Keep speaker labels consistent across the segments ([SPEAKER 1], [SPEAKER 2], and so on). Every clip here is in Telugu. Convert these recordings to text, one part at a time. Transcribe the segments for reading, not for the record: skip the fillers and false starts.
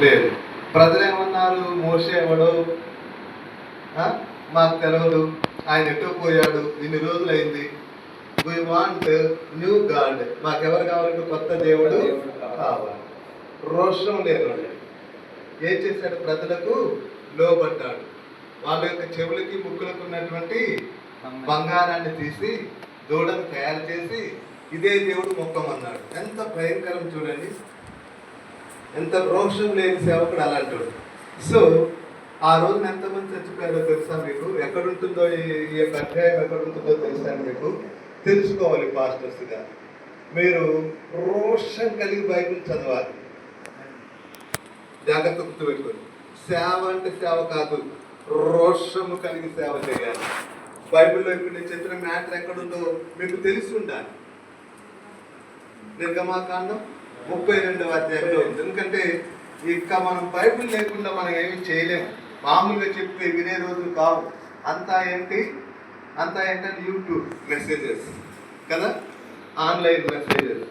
[SPEAKER 1] లేదు. ప్రజలు ఏమన్నారు? మోషే ఎవడో మాకు తెలియదు, ఆయన ఎటో పోయాడు, ఇన్ని రోజులైంది, వీ వాంట్ న్యూ గాడ్, మాకెవరు కావాలంటే కొత్త దేవుడు కావాలి. రోషం లేదు. ఏం చేశాడు? ప్రజలకు లోబడ్డాడు. వాళ్ళ యొక్క చెవులకి ముక్కులకు ఉన్నటువంటి బంగారాన్ని తీసి దూడను తయారు చేసి ఇదే దేవుడు మొక్కమన్నాడు. ఎంత భయంకరం చూడండి, ఎంత రోషం లేని సేవకుడు అలాంటి. సో ఆ రోజున ఎంతమంది చచ్చిపోయారో తెలుసా మీకు? ఎక్కడుంటుందో ఈ యొక్క అధ్యాయం ఎక్కడుంటుందో తెలుసా మీకు? తెలుసుకోవాలి పాస్టర్స్గా. మీరు రోషం కలిగి బైబిల్ చదవాలి. జాగ్రత్త గుర్తుపెట్టుకోండి. సేవ అంటే సేవ కాదు, రోషము కలిగి సేవ చేయాలి. బైబిల్లో ఇప్పుడు నేను చెప్పిన మ్యాటర్ ఎక్కడుందో మీకు తెలిసి ఉండాలి. నిర్గమాకాండం 32వ అధ్యాయంలో ఉంది. ఎందుకంటే ఇంకా మనం బైబిల్ లేకుండా మనం ఏమి చేయలేము. మామూలుగా చెప్తే వినే రోజులు కావు. అంతా ఏంటంటే యూట్యూబ్ మెసేజెస్ కదా, ఆన్లైన్ మెసేజెస్.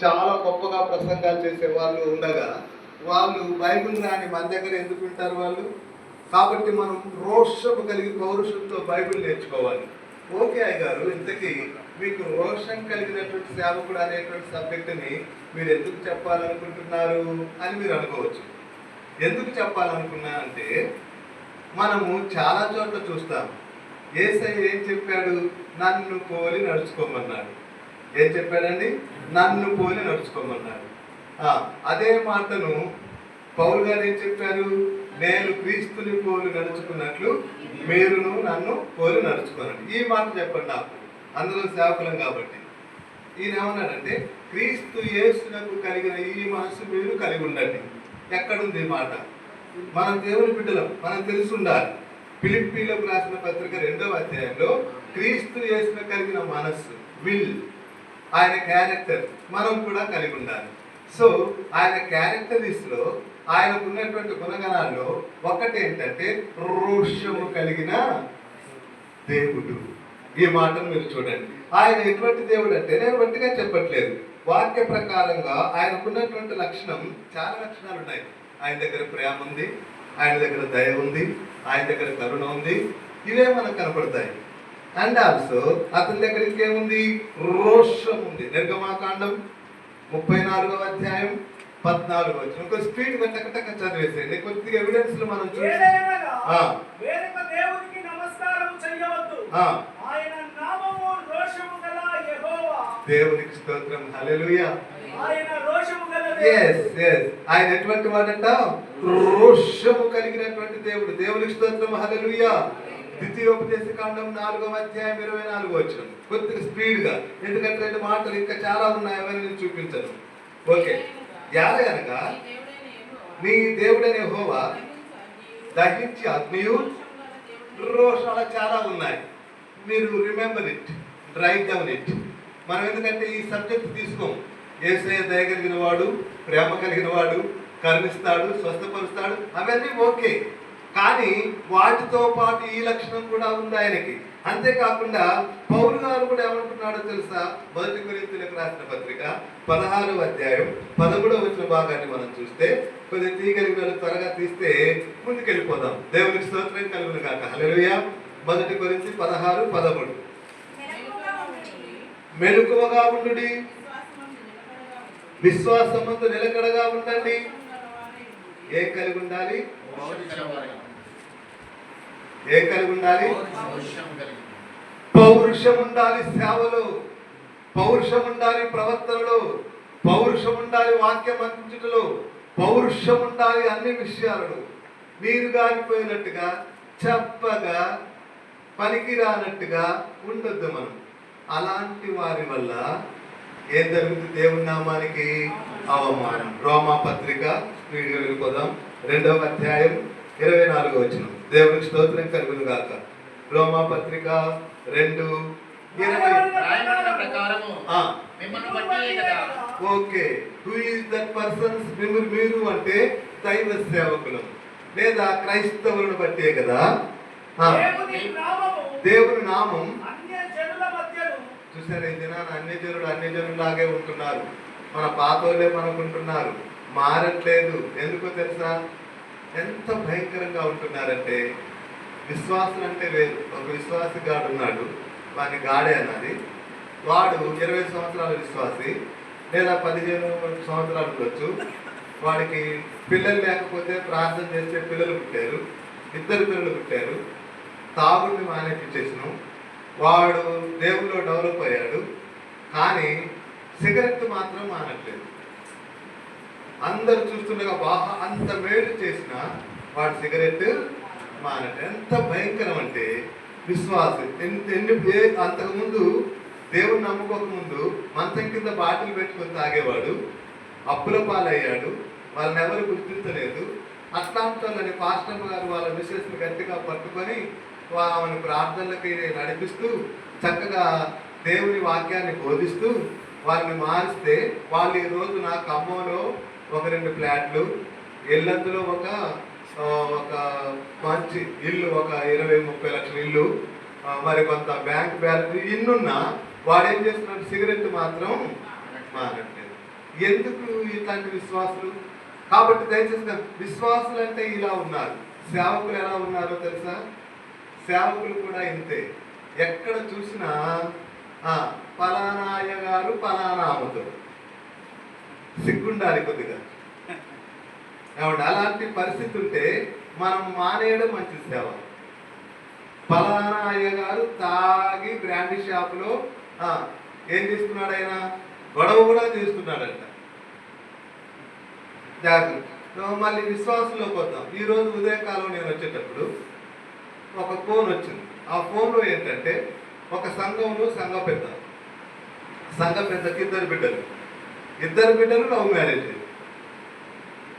[SPEAKER 1] చాలా గొప్పగా ప్రసంగాలు చేసే వాళ్ళు ఉండగా వాళ్ళు బైబిల్ రాని మన దగ్గర ఎందుకు వింటారు వాళ్ళు? కాబట్టి మనం రోషము కలిగి పౌరుషంతో బైబిల్ నేర్చుకోవాలి. ఓకే అయ్యగారు, ఇంతకీ మీకు రోషం కలిగినటువంటి సేవకుడు అనేటువంటి సబ్జెక్టుని మీరు ఎందుకు చెప్పాలనుకుంటున్నారు అని మీరు అనుకోవచ్చు. ఎందుకు చెప్పాలనుకున్నా అంటే మనము చాలా చోట్ల చూస్తాం. యేసయ్య ఏం చెప్పాడు? నన్ను పోలి నడుచుకోమన్నాడు. ఏం చెప్పాడండి? నన్ను పోలి నడుచుకోమన్నాడు. అదే మాటను పౌలు గారు ఏం చెప్పారు? నేను క్రీస్తుని పోలి నడుచుకున్నట్లు మీరును నన్ను పోలి నడుచుకోనండి. ఈ మాట చెప్పండి నాకు, అందులో సేవకులం కాబట్టి. ఈయన ఏమన్నాడంటే క్రీస్తు యేసునకు కలిగిన ఈ మనసు మీరు కలిగి ఉండండి. ఎక్కడుంది ఈ మాట? మనం దేవుని బిడ్డలం, మనం తెలిసి ఉండాలి. ఫిలిప్పీలకు రాసిన పత్రిక 2వ అధ్యాయంలో క్రీస్తు యేసునకు కలిగిన మనస్సు, విల్, ఆయన క్యారెక్టర్ మనం కూడా కలిగి ఉండాలి. సో ఆయన క్యారెక్టరిస్లో ఆయనకు ఉన్నటువంటి గుణగణాల్లో ఒకటేంటంటే రోషము కలిగిన దేవుడు. ఈ మాటను మీరు చూడండి. ఆయన ఎటువంటి దేవుడు అంటే నేను బట్టిగా చెప్పట్లేదు, వాక్య ప్రకారంగా ఆయనకున్నటువంటి లక్షణం, చాలా లక్షణాలు ఉన్నాయి. ఆయన దగ్గర ప్రేమ ఉంది, ఆయన దగ్గర దయ ఉంది, ఆయన దగ్గర కరుణ ఉంది. ఇవే మనకు కనపడతాయి. అండ్ ఆల్సో అతని దగ్గర ఇంకేముంది? రోషం ఉంది. నిర్గమాకాండం 34వ అధ్యాయం 14వ వచనం. కొంచెం స్పీడ్ టక చదివేసేయండి. కొద్దిగా ఎవిడెన్స్ లో మనం చూసి దేవునికి స్తోత్రం, హల్లెలూయా. ఆయన ఎటువంటి వాడంట? రోషము కలిగినటువంటి దేవుడు. దేవునికి స్తోత్రం, హల్లెలూయా. ద్వితీయోపదేశ కాండం 4వ అధ్యాయం 24వ వచనం. కొద్దిగా స్పీడ్ గా, ఎందుకంటే 2 మాటలు ఇంకా చాలా ఉన్నాయి, అవన్నీ నేను చూపించను. ఓకే. యాలగనగా నీ దేవుడైన యెహోవా దహించి అగ్నియు రోషం, అలా చాలా ఉన్నాయి. మీరు remember it, right down it. మనం ఎందుకంటే ఈ సబ్జెక్ట్ తీసుకోం. యేసయ్య దయ కలిగిన వాడు, ప్రేమ కలిగిన వాడు, కరుణిస్తాడు, స్వస్థపరుస్తాడు, అవన్నీ ఓకే. కానీ వాటితో పాటు ఈ లక్షణం కూడా ఉంది ఆయనకి. అంతేకాకుండా పౌలు గారు కూడా ఏమంటున్నాడో తెలుసా? 1 కొరింథీయులకు రాసిన పత్రిక 16వ అధ్యాయం 11వ వచన భాగాన్ని మనం చూస్తే, కొద్దిగా తీయగలిగిన త్వరగా తీస్తే ముందుకెళ్ళిపోదాం. దేవునికి స్తోత్రం కలుగును గాక, హల్లెలూయా. 1 కొరింథీ 16:13. మెలకువగా ఉండుడి, విశ్వాసమందు నిలకడగా ఉండండి. ఏం కలిగి ఉండాలి? ఏం కలిగి ఉండాలి? పౌరుషం ఉండాలి సేవలో, పౌరుషం ఉండాలి ప్రవర్తనలో, పౌరుషం ఉండాలి వాక్యం అందించుటలో, పౌరుషం ఉండాలి అన్ని విషయాలలో. నీరు గారిపోయినట్టుగా, చెప్పగా, పనికిరానట్టుగా ఉండొద్దు మనం. అలాంటి వారి వల్ల ఏం జరుగుతుంది? దేవుని నామానికి అవమానం. రోమా పత్రిక స్పీడ్గా వెళ్ళిపోదాం. 2వ అధ్యాయం 24వ వచనం. దేవునికి స్తోత్రం కలుగును గాక. రోమా పత్రిక 2:20. Okay. Who is that persons? మీరు అంటే దైవ సేవకులం లేదా క్రైస్తవులను బట్టే కదా. దేవుని నామం చూసారు. ఈ దినాన్ని అన్ని జనులాగే ఉంటున్నారు. మన పాతోళ్ళే మనకుంటున్నారు. మారట్లేదు. ఎందుకో తెలుసా? ఎంత భయంకరంగా ఉంటున్నారంటే, విశ్వాసులు అంటే వేరు. ఒక విశ్వాసి గాడు ఉన్నాడు, వాడిని గాడే అన్నది. వాడు 20 సంవత్సరాల విశ్వాసి, లేదా 15 సంవత్సరాలు ఉండొచ్చు. వాడికి పిల్లలు లేకపోతే ప్రార్థన చేస్తే పిల్లలు పుట్టారు, 2 పిల్లలు పుట్టారు. తాగుడిని మానేపించేసినాం. వాడు దేవుల్లో డెవలప్ అయ్యాడు, కానీ సిగరెట్ మాత్రం మానట్లేదు. అందరు చూస్తుండగా అంత మేలు చేసినా వాడు సిగరెట్ మానట్లేదు. ఎంత భయంకరం అంటే విశ్వాసం. అంతకుముందు దేవుని నమ్ముకోకముందు మంచం కింద బాటిల్ పెట్టుకొని తాగేవాడు, అప్పుల పాలయ్యాడు, వాళ్ళని ఎవరు గుర్తించలేదు. అట్లాంటి వాళ్ళని పాస్టర్ గారు వాళ్ళ మిస్సెస్ని గట్టిగా పట్టుకొని ఆమెను ప్రార్థనలకి నడిపిస్తూ చక్కగా దేవుని వాక్యాన్ని బోధిస్తూ వాళ్ళని మారిస్తే వాళ్ళు ఈరోజు నా ఖమ్మంలో 1-2 ఫ్లాట్లు, ఇల్లందులో ఒక మంచి ఇల్లు, ఒక 20-30 లక్షల ఇల్లు, మరి కొంత బ్యాంక్ బ్యాలెన్స్ ఇన్నున్నా వాడేం చేస్తున్నాడు? సిగరెట్ మాత్రం మానట్లేదు. ఎందుకు ఇట్లాంటి విశ్వాసులు? కాబట్టి దయచేసి విశ్వాసులు అంటే ఇలా ఉన్నారు. సేవకులు ఎలా ఉన్నారో తెలుసా? సేవకులు కూడా ఇంతే. ఎక్కడ చూసినా పలానా అయ్యగారు పలానా అమ్ముతారు. సిగ్గుండాలి కొద్దిగా. ఏమంటే అలాంటి పరిస్థితి ఉంటే మనం మానేయడం మంచి సేవ. పలానా అయ్యగారు తాగి బ్రాండీ షాపులో ఏం చేస్తున్నాడు? ఆయన గొడవ కూడా చేస్తున్నాడంట. జాగ్రత్త. మళ్ళీ విశ్వాసంలోకి వద్దాం. ఈరోజు ఉదయకాలం నేను వచ్చేటప్పుడు ఒక ఫోన్ వచ్చింది. ఆ ఫోన్లో ఏంటంటే ఒక సంఘంలో సంఘ పెద్దకి 2 బిడ్డలు, 2 బిడ్డలు లవ్ మ్యారేజ్.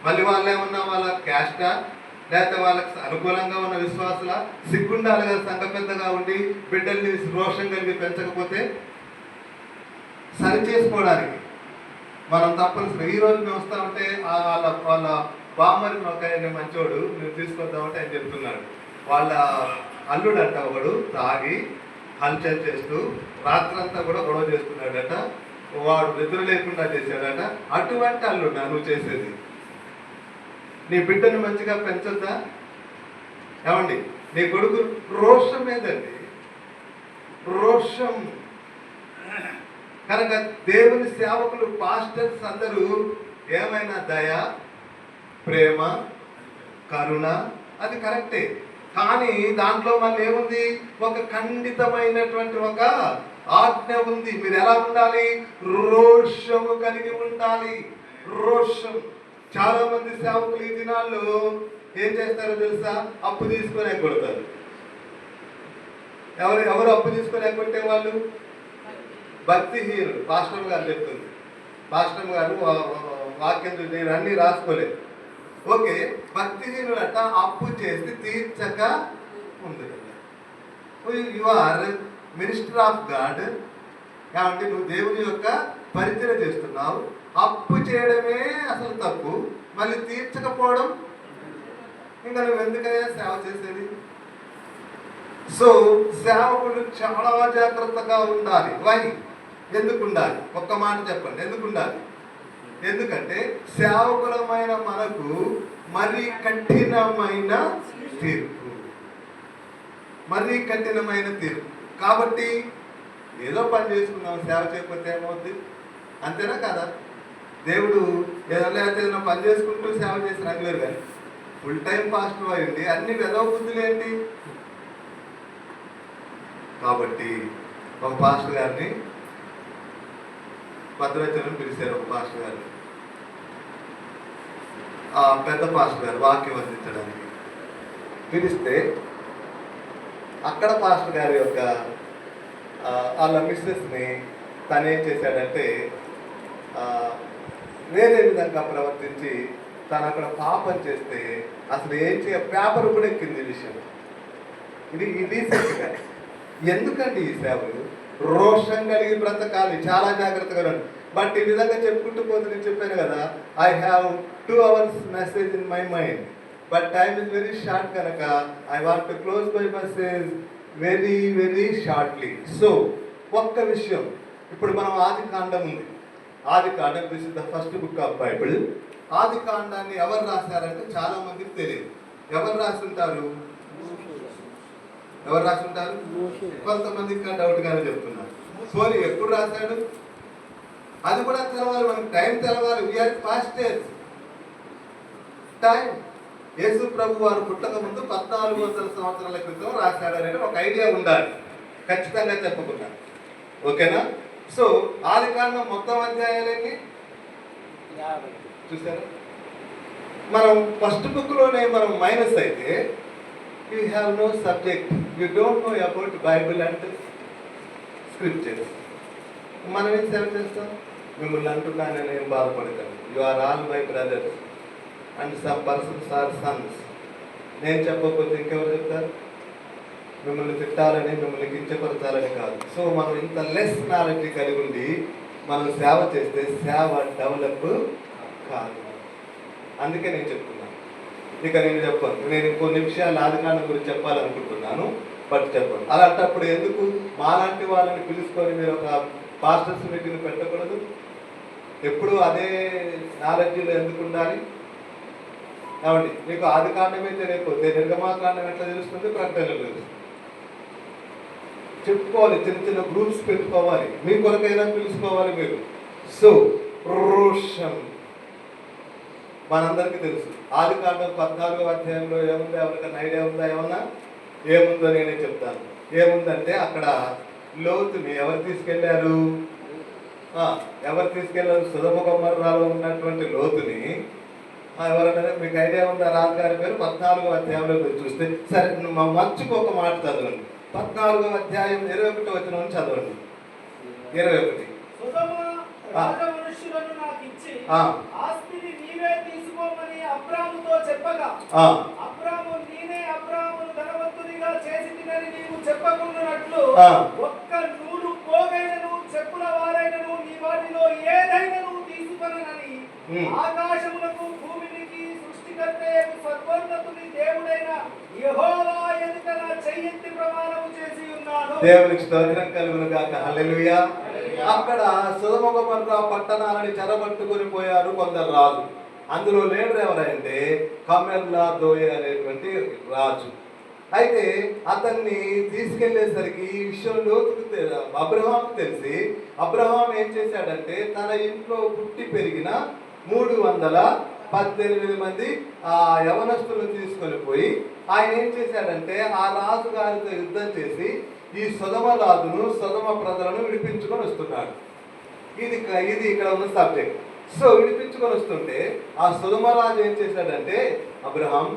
[SPEAKER 1] మళ్ళీ వాళ్ళు ఏమన్నా వాళ్ళ క్యాస్టా లేకపోతే వాళ్ళకి అనుకూలంగా ఉన్న విశ్వాసుల? సిగ్గుండాలి కదా సంఘ పెద్దగా ఉండి బిడ్డల్ని రోషం కలిగి పెంచకపోతే. సరి చేసుకోవడానికి మనం తప్పనిసరి. ఈరోజు మేము వస్తా ఉంటే వాళ్ళ బామ్మరిని ఒక ఆయన మంచోడు మేము తీసుకొద్దామంటే ఆయన చెప్తున్నాడు, వాళ్ళ అల్లుడంట ఒకడు తాగి హల్చల్ చేస్తూ రాత్రంతా కూడా గొడవ చేస్తున్నాడట, వాడు నిద్ర లేకుండా చేశాడట. అటువంటి అల్లుడా నువ్వు చేసేది? నీ బిడ్డను మంచిగా పెంచొద్దా? ఏమండి, నీ కొడుకు రోషం ఏదండి? రోషం. కనుక దేవుని సేవకులు పాస్టర్స్ అందరూ ఏమైనా దయ, ప్రేమ, కరుణ, అది కరెక్టే. కానీ దాంట్లో మళ్ళీ ఏముంది? ఒక ఖండితమైనటువంటి ఒక ఆజ్ఞ ఉంది. మీరు ఎలా ఉండాలి? రోషము కలిగి ఉండాలి. రోషం. చాలా మంది సేవకులు ఈ దినాల్లో ఏం చేస్తారో తెలుసా? అప్పు తీసుకొని ఎగ్గొడతారు. ఎవరు అప్పు తీసుకొని ఎగ్గొట్టే వాళ్ళు? భక్తిహీనుడు. పాస్టర్ గారు చెప్తుంది. పాస్టర్ గారు వాక్యం నేను అన్నీ రాసుకోలేదు. ఓకే, భక్తిహీనుడు అట్ట అప్పు చేసి తీర్చక ఉంది. You are minister of God. కాబట్టి నువ్వు దేవుని యొక్క పరిచయం చేస్తున్నావు. అప్పు చేయడమే అసలు తప్పు, మళ్ళీ తీర్చకపోవడం ఇంకా నువ్వు ఎందుకయ్యా సేవ చేసేది? సో సేవకుడు చాలా జాగ్రత్తగా ఉండాలి. వై? ఎందుకు ఉండాలి? ఒక్క మాట చెప్పండి, ఎందుకు ఉండాలి? ఎందుకంటే సేవకులమైన మనకు మరీ కఠినమైన తీర్పు, మరీ కఠినమైన తీర్పు. కాబట్టి ఏదో పని చేసుకున్నాం, సేవ చేయకపోతే ఏమవుద్ది? అంతేనా కదా? దేవుడు ఏదైనా పని చేసుకుంటూ సేవ చేసిన అంగలేరు, కానీ ఫుల్ టైం పాస్టర్ అయ్యింది అన్ని వెదవ బుద్ధులేంటి? కాబట్టి ఒక పాస్టర్ గారిని భద్రాచలం పిలిచారు. ఒక పాస్టర్ గారిని, ఆ పెద్ద పాస్టర్ గారు వాక్యం అందించడానికి పిలిస్తే అక్కడ పాస్టర్ గారి యొక్క వాళ్ళ మిస్సెస్ని తనేం చేశాడంటే వేరే విధంగా ప్రవర్తించి తను అక్కడ పాపం చేస్తే అసలు ఏం పేపర్ కూడా ఎక్కింది ఈ విషయం. ఇది రీసెంట్గా. ఎందుకండి ఈ సేవలు? రోషం కలిగి బ్రతకాలి, చాలా జాగ్రత్తగా. బట్ ఈ విధంగా చెప్పుకుంటూ పోతే నేను చెప్పాను కదా, I have 2 hours message in my mind, but time is very short కనుక I want to close my message very very shortly. So ఒక్క విషయం, ఇప్పుడు మనం ఆది కాండం ఉంది. ఆది కాండం, this is the first book of Bible. ఆది కాండాన్ని ఎవరు రాశారంటే చాలా మందికి తెలియదు. ఎవరు రాసుంటారు? ఎవరు రాసుంటారు? కొంతమందికి డౌట్గానే చెప్తున్నారు. సోని ఎప్పుడు రాశాడు? అది కూడా తెలవాలి, మనకి టైం తెలవాలి. We are fastest time. యేసు ప్రభు వారు పుట్టక ముందు 1400 సంవత్సరాల క్రితం రాశాడనేది ఒక ఐడియా ఉండాలి, ఖచ్చితంగా చెప్పకుండా. ఓకేనా? సో ఆది కాండం మొత్తం అధ్యాయాలన్నీ చూసారా? మనం ఫస్ట్ బుక్లోనే మనం మైనస్ అయితే you have no subject, you don't know about Bible and scriptures. మనం ఏం సేవ చేస్తాం? మిమ్మల్ని అంటున్నాను, నేను బాధపడతాను. You are all my brothers and some persons are sons. నేను చెప్పకపోతే ఇంకెవరు చెప్తారు? మిమ్మల్ని తిట్టాలని, మిమ్మల్ని కించపరచాలని కాదు. సో మనం ఇంత లెస్ నాలెడ్జ్ కలిగి ఉండి మనం సేవ చేస్తే సేవ డెవలప్ కాదు. అందుకే నేను చెప్తున్నాను. ఇక నేను చెప్పాను, నేను కొన్ని విషయాలు ఆదికాండం గురించి చెప్పాలనుకుంటున్నాను, బట్ చెప్పాను. అలాంటప్పుడు ఎందుకు మాలాంటి వాళ్ళని పిలుచుకొని మీరు ఒక పాస్టర్స్ మీటింగ్ పెట్టకూడదు? ఎప్పుడు అదే నాలెడ్జ్లో ఎందుకు ఉండాలి? కాబట్టి మీకు ఆదికాండమే తెలియకపోతే నిర్గమాకాండం ఎట్లా తెలుస్తుంది? ప్రకటనలు తెలుస్తుంది. చెప్పుకోవాలి, చిన్న చిన్న గ్రూప్స్ పెట్టుకోవాలి, మీ కొరకైనా పిలుచుకోవాలి మీరు. సో రోషన్ మనందరికీ తెలుసు. ఆదికాండం 14వ అధ్యాయంలో ఏముంది? ఎవరికైనా ఐడియా ఉందా? ఏమన్నా ఏముందో నేనే చెప్తాను. ఏముందంటే అక్కడ లోతుని ఎవరు తీసుకెళ్లారు? ఎవరు తీసుకెళ్లారు? సొదొమ గొమొర్రాలో ఉన్నటువంటి లోతుని ఎవరన్నా మీకు ఐడియా ఉందా? రాజుగారి పేరు 14వ అధ్యాయంలో మీరు చూస్తే. సరే, మంచుకు ఒక మాట చదవండి. 14వ అధ్యాయం 21వ వచనం చదవండి. 21.
[SPEAKER 2] అబ్రాముతో చెప్పగా అబ్రాము నేనే అబ్రామును ధనవంతునిగా చేసినని నీవు చెప్పకుండానట్లు ఒక్క నూలు పోగైనను చెప్పుల వారైనను నీ వాటిలో ఏదైనను తీసుకొనని ఆకాశములకు భూమికి సృష్టికర్తయగు సర్వోన్నతుని దేవుడైన యెహోవా ఎదుట నా చెయ్యెత్తి ప్రమాణము చేసి ఉన్నాను.
[SPEAKER 1] దేవునికి స్తోత్రం కలుగును గాక. హల్లెలూయా. అక్కడ సొదొమ గొమొర్రా పట్టణాలని చెరబట్టుకొని పోయారు కొందరు రాజు. అందులో లీడర్ ఎవరంటే కమెర్లాదోయ అనేటువంటి రాజు. అయితే అతన్ని తీసుకెళ్లేసరికి ఈ విషయం లోతుకు అబ్రహాంకు తెలిసి అబ్రహాం ఏం చేశాడంటే తన ఇంట్లో పుట్టి పెరిగిన 318 మంది ఆ యవనస్తులను తీసుకొని పోయి ఆయన ఏం చేశాడంటే ఆ రాజు గారితో యుద్ధం చేసి ఈ సొదొమ రాజును, సొదొమ ప్రజలను విడిపించుకొని వస్తున్నాడు. ఇది ఇక్కడ ఉన్న సబ్జెక్ట్. సో విడిపించుకొని వస్తుంటే ఆ సొదొమ రాజు ఏం చేశాడంటే, అబ్రహాం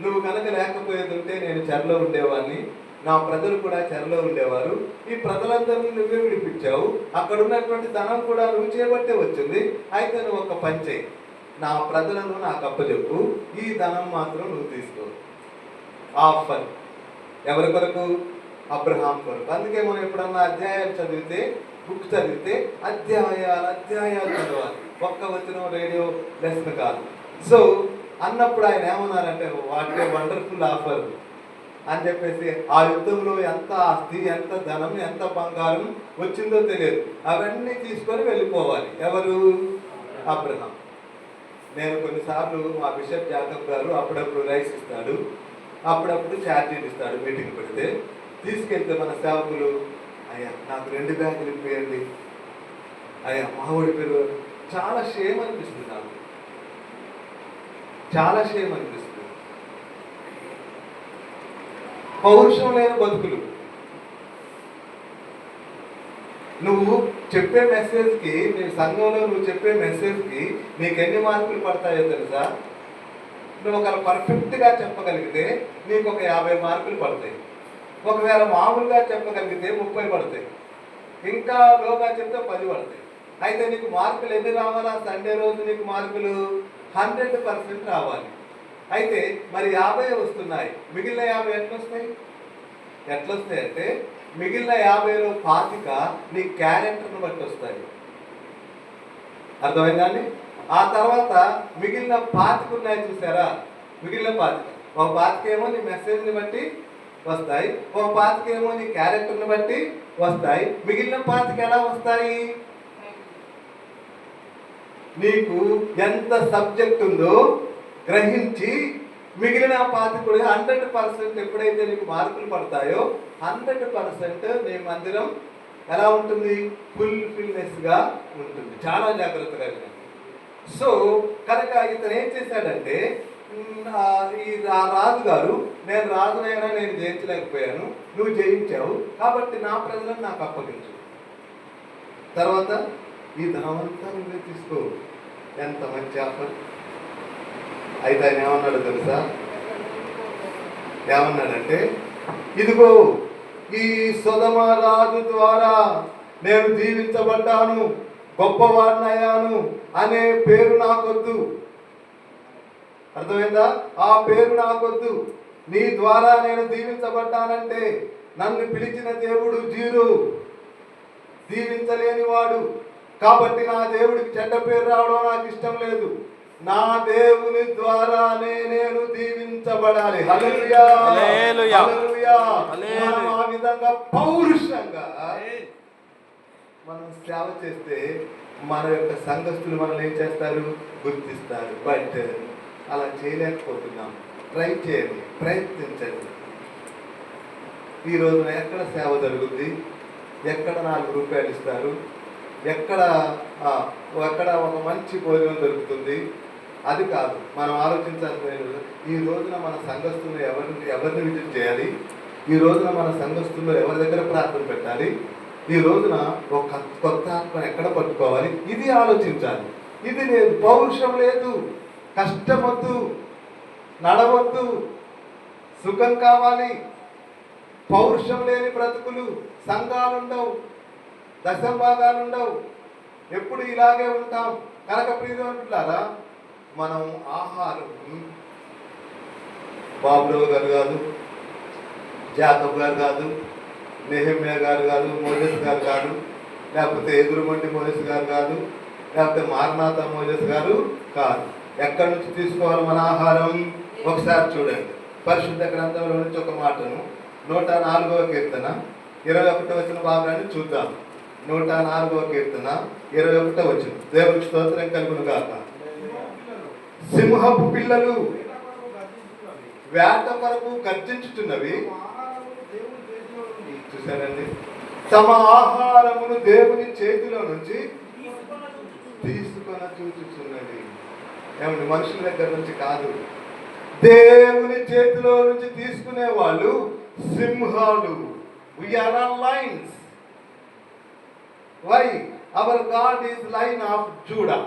[SPEAKER 1] నువ్వు కనుక లేకపోయేది ఉంటే నేను చెరలో ఉండేవాడిని, నా ప్రజలు కూడా చెరలో ఉండేవారు. ఈ ప్రజలందరినీ నువ్వే విడిపించావు, అక్కడ ఉన్నటువంటి ధనం కూడా నువ్వు చేపట్టే వచ్చింది. అయితే నువ్వు ఒక పని చేయి, నా ప్రజలను నాకు అప్పచెప్పు, ఈ ధనం మాత్రం నువ్వు తీసుకో. ఆఫర్ ఎవరి కొరకు? అబ్రహాం కొరకు. అందుకే మనం ఎప్పుడన్నా అధ్యాయాలు చదివితే, బుక్ చదివితే అధ్యాయాలు చదవాలి, ఒక్క వచనం రేడియో లెసన్ కాదు. సో అన్నప్పుడు ఆయన ఏమన్నారంటే వాటి వండర్ఫుల్ ఆఫర్ అని చెప్పేసి ఆ యుద్ధంలో ఎంత ఆస్తి, ఎంత ధనం, ఎంత బంగారం వచ్చిందో తెలియదు, అవన్నీ తీసుకొని వెళ్ళిపోవాలి. ఎవరు? అబ్రహాం. నేను కొన్నిసార్లు మా బిషప్ జాకబ్ గారు అప్పుడప్పుడు రైస్ ఇస్తాడు, అప్పుడప్పుడు ఛార్జీలు ఇస్తాడు. మీటింగ్ పెడితే తీసుకెళ్తే మన సేవకులు, అయ్యా నాకు 2 బ్యాగులు ఇప్పియండి, అయ్యా మావాడి పేరు, చాలా షేమ్ అనిపిస్తుంది నాకు, చాలా షేమ్ అనిపిస్తుంది. పౌరుషం లేని బతుకులు. నువ్వు చెప్పే మెసేజ్కి, నీ సంఘంలో నువ్వు చెప్పే మెసేజ్కి నీకు ఎన్ని మార్కులు పడతాయో తెలుసా? నువ్వు ఒకవేళ పర్ఫెక్ట్గా చెప్పగలిగితే నీకు ఒక 50 మార్కులు పడతాయి. ఒకవేళ మామూలుగా చెప్పగలిగితే 30 పడతాయి. ఇంకా లోగా చెప్తే 10 పడతాయి. అయితే నీకు మార్కులు ఎన్ని రావాలా? సండే రోజు నీకు మార్కులు 100% రావాలి. అయితే మరి 50 వస్తున్నాయి, మిగిలిన 50 ఎట్లొస్తాయి? అంటే మిగిలిన 50లో 25 నీ క్యారెక్టర్ను బట్టి వస్తాయి. అర్థమైందండి? ఆ తర్వాత మిగిలిన 25 ఉన్నాయి చూసారా? మిగిలిన 25, ఒక 25 ఏమో నీ మెసేజ్ని బట్టి వస్తాయి, ఒక 25 ఏమో నీ క్యారెక్టర్ని బట్టి వస్తాయి. మిగిలిన 25 ఎలా వస్తాయి? నీకు ఎంత సబ్జెక్ట్ ఉందో గ్రహించి మిగిలిన 100% ఎప్పుడైతే నీకు మార్కులు పడతాయో 100% నీ మందిరం ఎలా ఉంటుంది? ఫుల్ఫిల్నెస్గా ఉంటుంది. చాలా జాగ్రత్తగా వినండి. సో కనుక ఇతను ఏం చేశాడంటే, ఈ రాజు గారు, నేను రాజునైనా నేను జయించలేకపోయాను, నువ్వు జయించావు, కాబట్టి నా ప్రజలను నాకు అప్పగించు. తర్వాత ఈ ధనమంతా నువ్వే తీసుకో. ఎంత మంచి ఆఫర్. అయితే ఆయన ఏమన్నాడు తెలుసా? ఏమన్నాడంటే, ఇదిగో ఈ సొదొమ రాజు ద్వారా నేను దీవించబడ్డాను, గొప్పవాడినయ్యాను అనే పేరు నాకొద్దు. అర్థమైందా? ఆ పేరు నాకొద్దు. నీ ద్వారా నేను దీవించబడ్డానంటే నన్ను పిలిచిన దేవుడు జీరో, దీవించలేని వాడు. కాబట్టి నా దేవుడికి చెడ్డ పేరు రావడం నాకు ఇష్టం లేదు. నా దేవుని ద్వారానే నేను దీవించబడాలి. హల్లెలూయా,
[SPEAKER 3] హల్లెలూయా,
[SPEAKER 1] హల్లెలూయా.
[SPEAKER 3] హల్లెలూయా.
[SPEAKER 1] మనం ఆ విధంగా పౌరుషంగా మనం సేవ చేస్తే మన యొక్క సంఘస్థులు మనల్ని ఏం చేస్తారు? గుర్తిస్తారు. బట్ అలా చేయలేకపోతున్నాం. ట్రై చేయండి, ప్రయత్నించండి. ఈ రోజున ఎక్కడ సేవ జరుగుద్ది? ఎక్కడ 4 రూపాయలు ఇస్తారు? ఎక్కడ ఒక మంచి భోజనం దొరుకుతుంది? అది కాదు మనం ఆలోచించాల్సిన. ఈ రోజున మన సంఘస్థులను ఎవరిని విజిట్ చేయాలి? ఈ రోజున మన సంఘస్థుల్లో ఎవరి దగ్గర ప్రార్థన పెట్టాలి? ఈ రోజున ఒక కొత్త ఆత్మ ఎక్కడ పట్టుకోవాలి? ఇది ఆలోచించాలి. ఇది లేదు, పౌరుషం లేదు, కష్టమొద్దు, నడవద్దు, సుఖం కావాలి. పౌరుషం లేని బ్రతుకులు, సంఘాలుండవు, దశభాగాలుండవు, ఎప్పుడు ఇలాగే ఉంటాం. కనుక ప్రియమంటులారా, మనం ఆహారం బాబురావు గారు కాదు, జాకబ్ గారు కాదు, నెహమ్యా గారు కాదు, మోజెస్ గారు కాదు, లేకపోతే ఎదురుమంటి మోజెస్ గారు కాదు, లేకపోతే మారనాథ మోజెస్ గారు కాదు. ఎక్కడి నుంచి తీసుకోవాలి మన ఆహారం? ఒకసారి చూడండి పరిశుద్ధ గ్రంథంలో నుంచి ఒక మాటను. 104వ కీర్తన 21వ వచన భాగాన్ని చూద్దాం. 104వ కీర్తన 21వ వచనం. దేవునికి స్తోత్రం కలుగును గాక. సింహపు పిల్లలు వేట వరకు గర్జించుతున్నవి. చూసారండి, తమ ఆహారమును దేవుని చేతిలో నుంచి తీసుకొని చూచుచున్నవి. ఏమండి, మనుషుల దగ్గర నుంచి కాదు, దేవుని చేతిలో నుంచి తీసుకునే వాళ్ళు సింహాలు. We are all lions. Why? Our God is lion of Judah.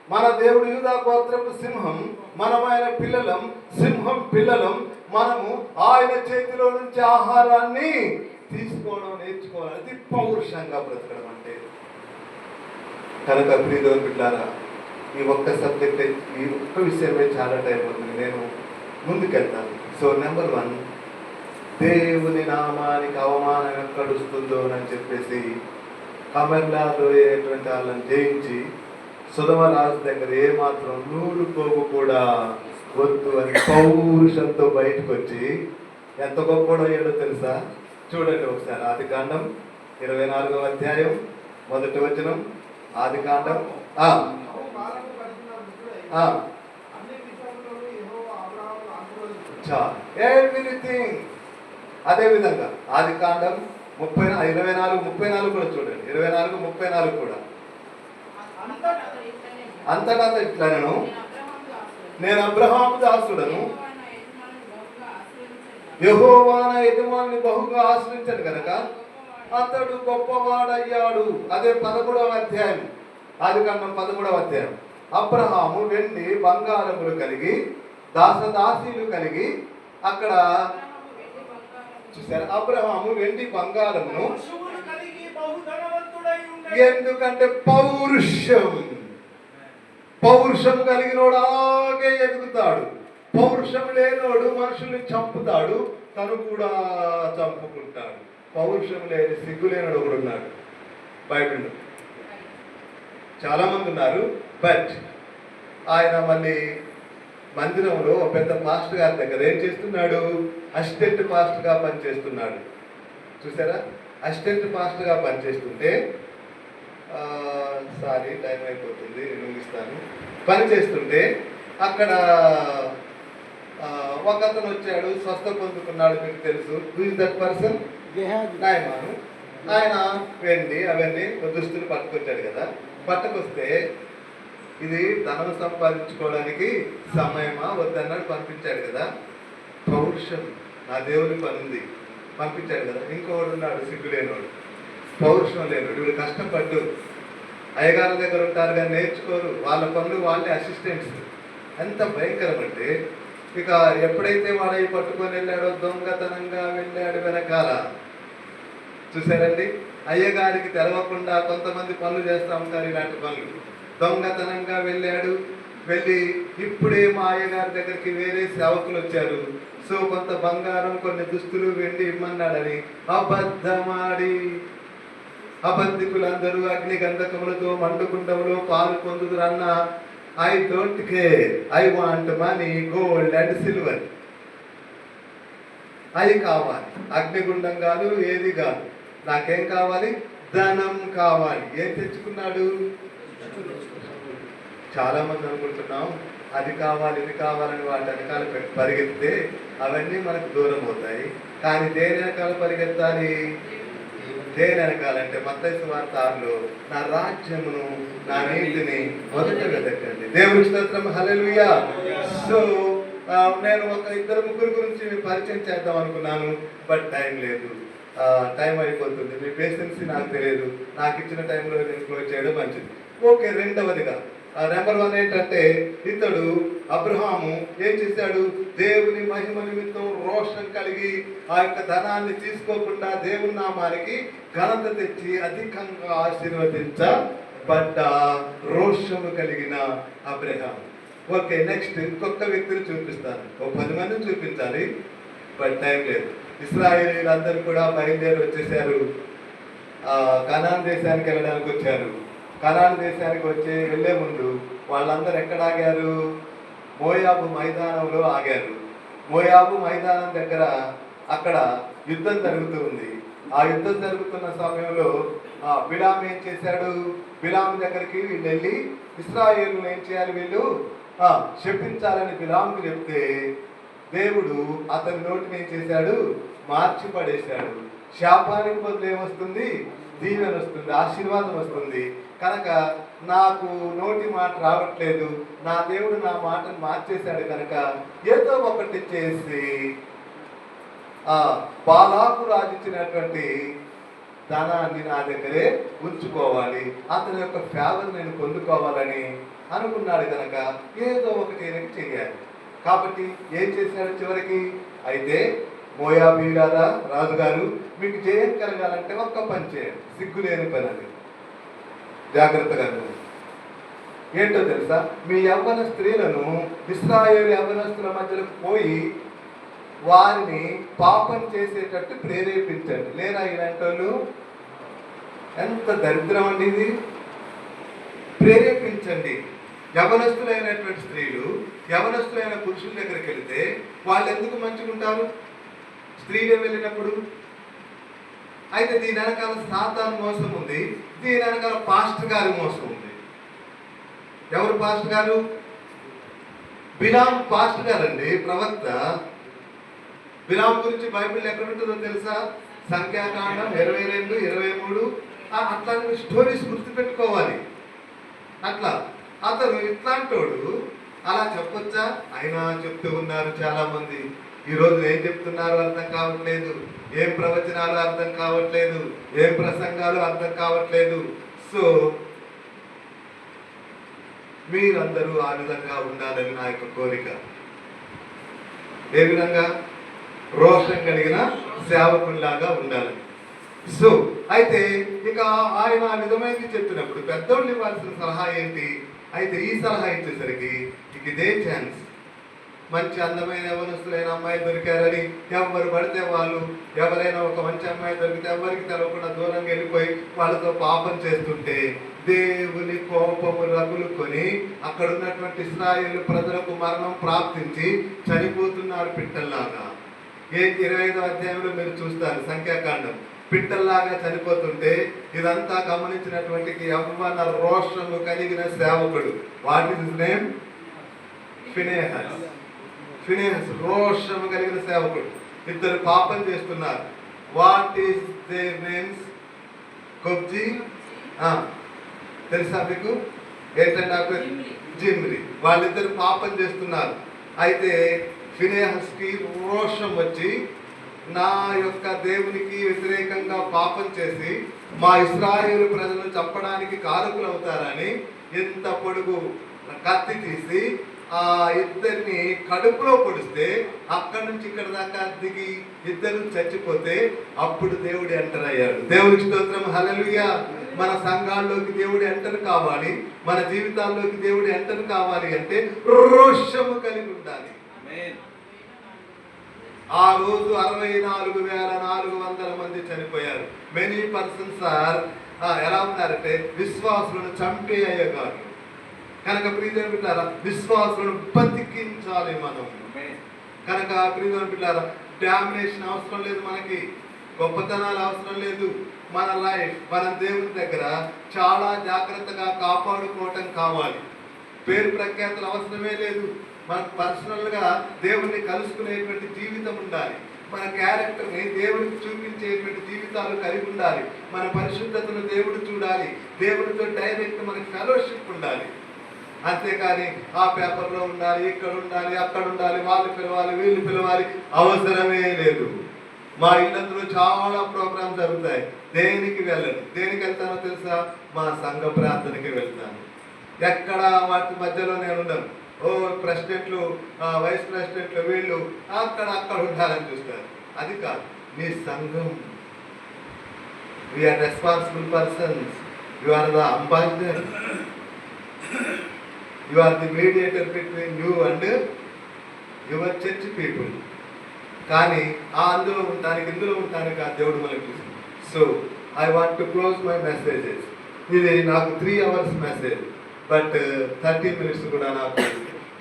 [SPEAKER 1] మన దేవుడు యూదా గోత్రపు సింహం, మనం ఆయన పిల్లలం, సింహం పిల్లలం. మనము ఆయన చేతిలో నుంచి ఆహారాన్ని తీసుకోవడం నేర్చుకోవాలి. అది పౌరుషంగా బ్రతకడం అంటే. కనుక ప్రియదేవుని బిడ్డలారా, ఈ ఒక్క సబ్జెక్ట్, ఈ ఒక్క విషయమే చాలా టైం అవుతుంది. నేను ముందుకెళ్తాను. సో నెంబర్ 1, దేవుని నామానికి అవమానం ఎక్కడుస్తుందో అని చెప్పేసి కమర్లాదోయేటువంటి వాళ్ళని జయించి సొదొమ రాజు దగ్గర ఏమాత్రం నూలు పోగు కూడా వద్దు అని పౌరుషంతో బయటకు వచ్చి ఎంత గొప్పడో అయ్యాడో తెలుసా? చూడండి ఒకసారి. ఆదికాండం 24వ అధ్యాయం 1వ వచనం. ఆదికాండం ఎవ్రీథింగ్. అదే విధంగా ఆదికాండం 24:34 కూడా చూడండి. 24:34 కూడా. అంతటా ఇట్లా నేను అబ్రహాము దాసుడను, యెహోవా నా యజమానిని బహుగా ఆశ్రయించాడు కనుక అతడు గొప్పవాడయ్యాడు. అదే 11వ అధ్యాయం, ఆదికాండం 11వ అధ్యాయం. అబ్రహాము వెండి బంగారములు కలిగి దాసదాసీలు కలిగి, అక్కడ చూసారు, అబ్రహాము వెండి బంగారమును. ఎందుకంటే పౌరుషం కలిగినోడు అలాగే ఎదుగుతాడు. పౌరుషం లేనోడు మనుషుల్ని చంపుతాడు, తను కూడా చంపుకుంటాడు. పౌరుషం లేని సిగ్గు లేనోడు ఒకడు ఉన్నాడు బైబిల్లో. చాలా మంది ఉన్నారు. బట్ ఆయన మళ్ళీ మందిరంలో ఒక పెద్ద పాస్టర్ గారి దగ్గర ఏం చేస్తున్నాడు? అసిస్టెంట్ పాస్టర్గా పనిచేస్తున్నాడు. చూసారా, అసిస్టెంట్ పాస్టర్గా పనిచేస్తుంటే సారీ టైం అయిపోతుంది, నేను ముగిస్తాను. పని చేస్తుంటే అక్కడ ఒక అతను వచ్చాడు, స్వస్థ పొందుకున్నాడు. మీకు తెలుసు, హూ ఇస్ దట్ పర్సన్? నాయమాను. ఆయన వెండి అవన్నీ దుస్తులు పట్టుకొచ్చాడు కదా. పట్టుకొస్తే ఇది ధనం సంపాదించుకోవడానికి సమయమా వద్దన్నాడు, పంపించాడు కదా. పౌరుషం, నా దేవుని పని ఉంది, పంపించాడు కదా. ఇంకోడు ఉన్నాడు సిగ్గులేనోడు, పౌరుషం లేనోడు. వీడు కష్టపడ్డు, అయ్యగారి దగ్గర ఉంటారు కానీ నేర్చుకోరు, వాళ్ళ పనులు వాళ్ళే అసిస్టెంట్స్. ఎంత భయంకరం అంటే, ఇక ఎప్పుడైతే వాడు పట్టుకొని వెళ్ళాడో, దొంగతనంగా వెళ్ళాడు వెనకాల. చూసారండి, అయ్యగారికి తెలవకుండా కొంతమంది పనులు చేస్తూ ఉంటారు, ఇలాంటి పనులు. దొంగతనంగా వెళ్ళాడు. వెళ్ళి ఇప్పుడే మా అయ్యగారి దగ్గరికి వేరే సేవకులు వచ్చారు, సో కొంత బంగారం కొన్ని దుస్తులు వెండి ఇమ్మన్నాడని అబద్ధమాడి, అబద్ధికులందరూ అగ్ని గంధకములతో మండుకుండములో పాలు పొందుదురన్న, I don't care, I want money, gold and silver. అది కావాలి, అగ్నిగుండం కాదు, ఏది కాదు. నాకేం కావాలి? ధనం కావాలి. ఏం తెచ్చుకున్నాడు? చాలా మంది అనుకుంటున్నాం అది కావాలి ఇది కావాలని వాటి వెనకాల పరిగెత్తితే అవన్నీ మనకు దూరం అవుతాయి. కానీ దేని వెనకాల పరిగెత్తాలి? దేని వెనకాలంటే మత్తయి సువార్త 6లో నా రాజ్యమును నా నీతిని మొదట వెతకండి. దేవుని స్తోత్రం, హల్లెలూయా. సో నేను ఒక ఇద్దరు ముగ్గురు గురించి పరిచయం చేద్దాం అనుకున్నాను, బట్ టైం లేదు, టైం అయిపోతుంది. మీ పేషెన్సీ నాకు తెలియదు, నాకు ఇచ్చిన టైంలో నేను క్లోజ్ చేయడం మంచిది. ఓకే, రెండవదిగా నెంబర్ 1 ఏంటంటే, ఇతడు అబ్రహాము ఏం చేశాడు? దేవుని మహిమ నిమిత్తం రోషం కలిగి ఆ యొక్క ధనాన్ని తీసుకోకుండా దేవుని నామానికి ఘనత తెచ్చి అధికంగా ఆశీర్వదించబడ్డ రోషము కలిగిన అబ్రహాము. ఓకే, నెక్స్ట్ ఇంకొక వ్యక్తిని చూపిస్తాను. 10 మందిని చూపించాలి, బట్ టైం లేదు. ఇశ్రాయేలీలందరూ కూడా బయలుదేరి వచ్చేసారు, కనాన్ దేశానికి వెళ్ళడానికి వచ్చారు. కనాన్ దేశానికి వెళ్ళే ముందు వాళ్ళందరూ ఎక్కడ ఆగారు? మోయాబు మైదానంలో ఆగారు. మోయాబు మైదానం దగ్గర అక్కడ యుద్ధం జరుగుతూ ఉంది. ఆ యుద్ధం జరుగుతున్న సమయంలో బిలాము ఏం చేశాడు? బిలాము దగ్గరికి వీళ్ళు వెళ్ళి ఇశ్రాయేలు ఏం చేయాలి, వీళ్ళు శపించాలని బిలాముకు చెప్తే దేవుడు అతని నోటిని ఏం చేశాడు? మార్చి పడేశాడు. శాపానికి బదులు ఏమొస్తుంది? దీవెన వస్తుంది, ఆశీర్వాదం వస్తుంది. కనుక నాకు నోటి మాట రావట్లేదు, నా దేవుడు నా మాటను మార్చేశాడు. కనుక ఏదో ఒకటి చేసి బాలాకు రాజిచ్చినటువంటి ధనాన్ని నా దగ్గరే ఉంచుకోవాలి, అతని యొక్క ఫేవర్ నేను పొందుకోవాలని అనుకున్నాడు. కనుక ఏదో ఒకటి చేయాలి. కాబట్టి ఏం చేశాడు చివరికి? అయితే మోయాబీలారా రాజుగారు, మీకు జయం కలగాలంటే ఒక్క పని చేయండి, సిగ్గులేని పని అది, జాగ్రత్తగా. ఏంటో తెలుసా? మీ యవ్వన స్త్రీలను ఇశ్రాయేలు యవ్వనస్తుల మధ్యలోకి పోయి వారిని పాపం చేసేటట్టు ప్రేరేపించండి. లేరా ఇలాంటి వాళ్ళు? ఎంత దరిద్రం అండి ఇది! ప్రేరేపించండి. యవనస్తులైనటువంటి స్త్రీలు యవనస్తులైన పురుషుల దగ్గరికి వెళితే వాళ్ళు ఎందుకు మంచిగుంటారు? స్త్రీలు వెళ్ళినప్పుడు. అయితే దీని వెనకాల సాతాను మోసం ఉంది, దీని వెనకాల పాస్టర్ గారి మోసం ఉంది. ఎవరు పాస్టర్ గారు? బిలాము పాస్టర్ గారండి, ప్రవక్త. బిలాము గురించి బైబిల్ ఎక్కడ ఉంటుందో తెలుసా? సంఖ్యాకాండం 22, 23 అట్లాంటి స్టోరీస్ గుర్తుపెట్టుకోవాలి. అట్లా అతను ఇట్లాంటోడు. అలా చెప్పొచ్చా? అయినా చెప్తూ ఉన్నారు చాలా మంది. ఈరోజు ఏం చెప్తున్నారో అర్థం కావట్లేదు, ఏం ప్రవచనాలు అర్థం కావట్లేదు, ఏం ప్రసంగాలు అర్థం కావట్లేదు. సో మీరందరూ ఆ విధంగా ఉండాలని నా యొక్క కోరిక. ఏ విధంగా? రోషం కలిగిన సేవకుల్లాగా ఉండాలి. సో అయితే ఇక ఆయన ఆ విధమైనది చెప్పినప్పుడు పెద్దోళ్ళు ఇవ్వాల్సిన సలహా ఏంటి? అయితే ఈ సలహా ఇచ్చేసరికి ఇక ఇదే ఛాన్స్. మంచి అందమైన యవనస్తులైన అమ్మాయి దొరికారని ఎవరు పడితే వాళ్ళు, ఎవరైనా ఒక మంచి అమ్మాయి దొరికితే ఎవరికి తెలవకుండా దూరంగా వెళ్ళిపోయి వాళ్ళతో పాపం చేస్తుంటే దేవుని కోపము రగులుకొని అక్కడ ఉన్నటువంటి ఇశ్రాయేలు ప్రజలకు మరణం ప్రాప్తించి చనిపోతున్నారు పిట్టల్లాగా. 25వ అధ్యాయంలో మీరు చూస్తారు, సంఖ్యాకాండం పిట్టల్లాగా చనిపోతుంటే ఇదంతా గమనించినటువంటి యవ్వన రోషము కలిగిన సేవకుడు, what is his name? Phinehas. Phinehas రోషము కలిగిన సేవకుడు. ఇద్దరు పాపం చేస్తున్నారు. What is their names? కొబ్జీ, తెలుసా మీకు? ఏంటంటే ఆ పేరు జిమ్రీ. వాళ్ళిద్దరు పాపం చేస్తున్నారు. అయితే ఫినెహస్కి రోషం వచ్చి, నా యొక్క దేవునికి వ్యతిరేకంగా పాపం చేసి మా ఇశ్రాయేలు ప్రజలను చంపడానికి కారకులు అవుతారని ఇంత పొడుగు కత్తి తీసి ఆ ఇద్దరిని కడుపులో పొడిస్తే అక్కడి నుంచి ఇక్కడ దాకా దిగి ఇద్దరు చచ్చిపోతే అప్పుడు దేవుడు ఎంటర్ అయ్యాడు. దేవుడికి స్తోత్రం, హల్లెలూయా. మన సంఘాల్లోకి దేవుడు ఎంటర్ కావాలి, మన జీవితాల్లోకి దేవుడు ఎంటర్ కావాలి అంటే రోషము కలిగి ఉండాలి. ఆ రోజు 64,400 మంది చనిపోయారు. మెనీ పర్సన్స్ ఆర్ ఎలా ఉన్నారంటే విశ్వాసులను చంపేయగారు. కనుక ప్రియమైన బిడ్డలారా, విశ్వాసులను బతికించాలి మనం. కనుక ప్రియమైన బిడ్డలారా, డామినేషన్ అవసరం లేదు, మనకి గొప్పతనాలు అవసరం లేదు. మన లైఫ్ మన దేవుని దగ్గర చాలా జాగ్రత్తగా కాపాడుకోవటం కావాలి. పేరు ప్రఖ్యాతులు అవసరమే లేదు. మనకు పర్సనల్గా దేవుణ్ణి కలుసుకునేటువంటి జీవితం ఉండాలి. మన క్యారెక్టర్ని దేవుడికి చూపించేటువంటి జీవితాలు కలిగి ఉండాలి. మన పరిశుద్ధతను దేవుడు చూడాలి. దేవుడితో డైరెక్ట్ మనకి ఫెలోషిప్ ఉండాలి. అంతేకాని ఆ పేపర్లో ఉండాలి, ఇక్కడ ఉండాలి, అక్కడ ఉండాలి, వాళ్ళు పిలవాలి, వీళ్ళు పిలవాలి, అవసరమే లేదు. మా ఇళ్ళందరూ చాలా ప్రోగ్రామ్స్ జరుగుతాయి. దేనికి వెళ్ళను. దేనికి వెళ్తానో తెలుసా? మా సంఘ ప్రార్థనకి వెళ్తాను. ఎక్కడ వాటి మధ్యలో నేను ఉండను. ప్రెసిడెంట్లు, వైస్ ప్రెసిడెంట్లు వీళ్ళు అక్కడ ఉండాలని చూస్తారు. అది కాదు. మీ సంఘం, we are responsible persons. You are the ambassador. You are the mediator between you and your church people. కానీ అందులో ఉండటానికి ఇందులో ఉండటానికి ఆ దేవుడు మనకి చూసింది. So I want to close my messages. ఇది నాకు 3 hours మెసేజ్, బట్ 30 minutes కూడా నాకు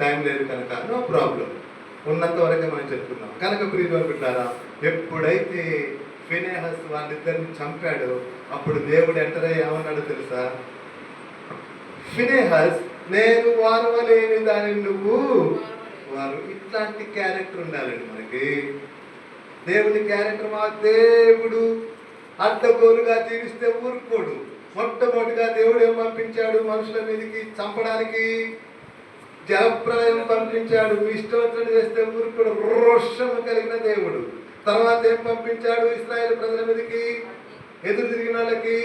[SPEAKER 1] టైం లేదు కనుక నో ప్రాబ్లం. ఉన్నంత వరకే మనం చెప్తున్నాం. కనుక ప్రియమైన బిడ్డలారా, ఎప్పుడైతే ఫినెహస్ వాళ్ళిద్దరిని చంపాడో అప్పుడు దేవుడు ఎంటర్ అయ్యి ఏమన్నాడు తెలుసా? ఫినెహస్, నేను వారవలేని దానిని నువ్వు వారు. ఇట్లాంటి క్యారెక్టర్ ఉండాలండి మనకి. దేవుని క్యారెక్టర్, మా దేవుడు అడ్డగోలుగా జీవిస్తే ఊరుకోడు. మొట్టమొదటిగా దేవుడు ఏం పంపించాడు? మనుషుల మీదకి చంపడానికి జలప్రలయం పంపించాడు. మీ ఇష్టం వచ్చినట్టు చేస్తే ఊరుకోడు. రోషము కలిగిన దేవుడు. తర్వాత ఏం పంపించాడు? ఇశ్రాయేలు ప్రజల మీదకి ఎదురు తిరిగిన వాళ్ళకి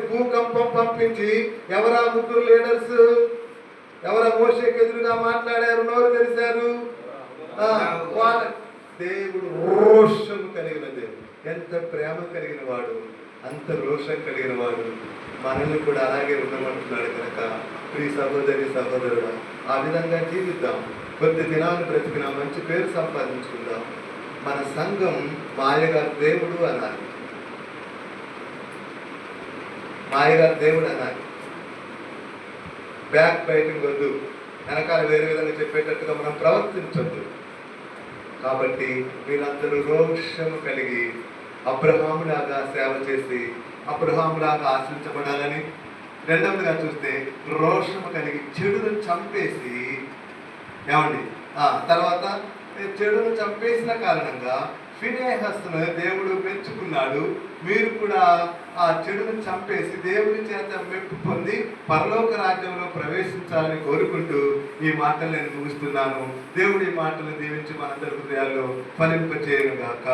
[SPEAKER 1] భూకంపం పంపించి, ఎవరా 3 లీడర్స్? ఎవరా మోషేకి ఎదురుగా మాట్లాడారు, నోరు తెరిశారు? వాళ్ళ దేవుడు రోషము కలిగిన దేవుడు. ఎంత ప్రేమ కలిగిన వాడు, అంత రోషం కలిగిన వాడు. మనల్ని కూడా అలాగే ఉండమంటున్నాడు. కనుక ప్రియ సహోదరి సహోదరుడు, ఆ విధంగా జీవిద్దాం. కొద్ది దినాలు బ్రతికినా మంచి పేరు సంపాదించుకుందాం. మన సంఘం మాయగారు దేవుడు అనాలి. మాయగారు దేవుడు అనాలి. బ్యాక్ బైటింగ్ వద్దు. వెనకాల వేరే విధంగా చెప్పేటట్టుగా మనం ప్రవర్తించద్దు. కాబట్టి మీరందరూ రోషము కలిగి అబ్రహాములాగా సేవ చేసి అబ్రహాములాగా ఆశ్రయించబడాలని. రెండవదిగా చూస్తే రోషము కలిగి చెడును చంపేసి, ఏమండి తర్వాత చెడును చంపేసిన కారణంగా ఫినెహస్ను దేవుడు మెచ్చుకున్నాడు. మీరు కూడా ఆ చెడును చంపేసి దేవుని చేత మెప్పు పొంది పరలోక రాజ్యంలో ప్రవేశించాలని కోరుకుంటూ ఈ మాటలు నేను ముగిస్తున్నాను. దేవుడి మాటలు దీవించి మనందరి హృదయాల్లో ఫలింపచేయును గాక.